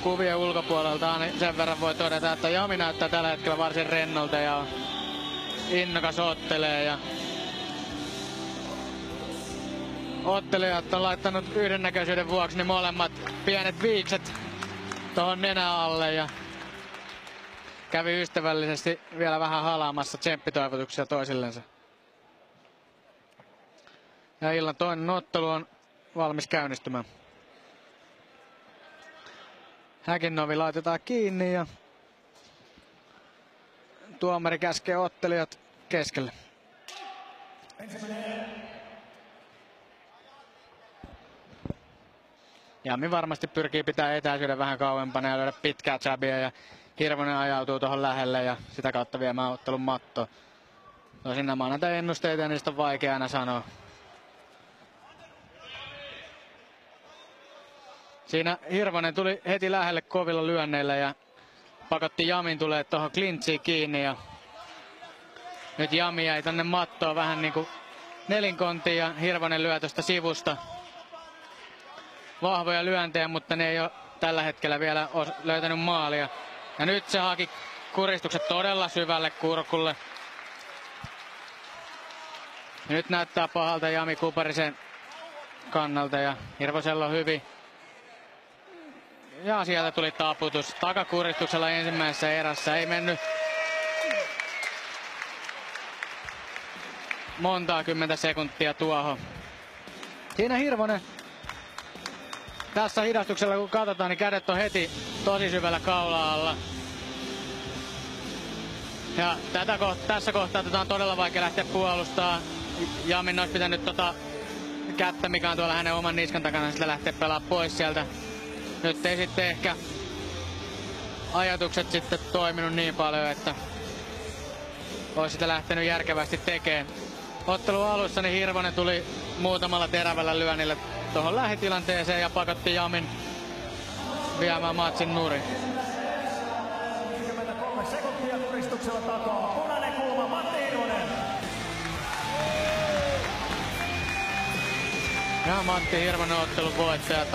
kuvien ulkopuolelta niin sen verran voi todeta, että Jami näyttää tällä hetkellä varsin rennolta ja innokas ottelee. Ja ottelijat on laittanut yhdennäköisyyden vuoksi niin molemmat pienet viikset tuohon nenän alle ja kävi ystävällisesti vielä vähän halaamassa tsemppitoivotuksia toisillensa. Ja illan toinen ottelu on valmis käynnistymään. Häkinnovi laitetaan kiinni ja tuomari käskee ottelijat keskelle. Jami varmasti pyrkii pitää etäisyyden vähän kauempana ja löydä pitkää jabia ja Hirvonen ajautuu tuohon lähelle ja sitä kautta viemään ottelun mattoon. Tosin nämä on näitä ennusteita ja niistä on vaikea aina sanoa. Siinä Hirvonen tuli heti lähelle kovilla lyönneillä ja pakotti Jamin tulee tuohon klintsiin kiinni. Ja nyt Jami jäi tänne mattoon vähän niin kuin nelinkontiin ja Hirvonen lyö tuosta sivusta. Vahvoja lyöntejä, mutta ne ei ole tällä hetkellä vielä löytänyt maalia. Ja nyt se haki kuristukset todella syvälle kurkulle. Ja nyt näyttää pahalta Jami Kuparisen kannalta ja Hirvosella on hyvin. Ja sieltä tuli taputus takakuristuksella ensimmäisessä erässä. Ei mennyt montaa kymmentä sekuntia tuohon. Siinä Hirvonen. Tässä hidastuksella kun katsotaan, niin kädet on heti tosi syvällä kaula alla. Ja tässä kohtaa tätä on todella vaikea lähteä puolustaa. Jamin olisi pitänyt kättä, mikä on tuolla hänen oman niskan takana, sillä lähteä pelaamaan pois sieltä. Nyt ei sitten ehkä ajatukset sitten toiminut niin paljon, että olisi sitä lähtenyt järkevästi tekemään. Ottelun alussa niin Hirvonen tuli muutamalla terävällä lyönnillä tuohon lähitilanteeseen ja pakotti Jamin viemään matsin nurin. 53 sekuntia kuristuksella takaa. Punainen kulma, Matti Hirvonen. Ja Matti Hirvonen ottelun voittaja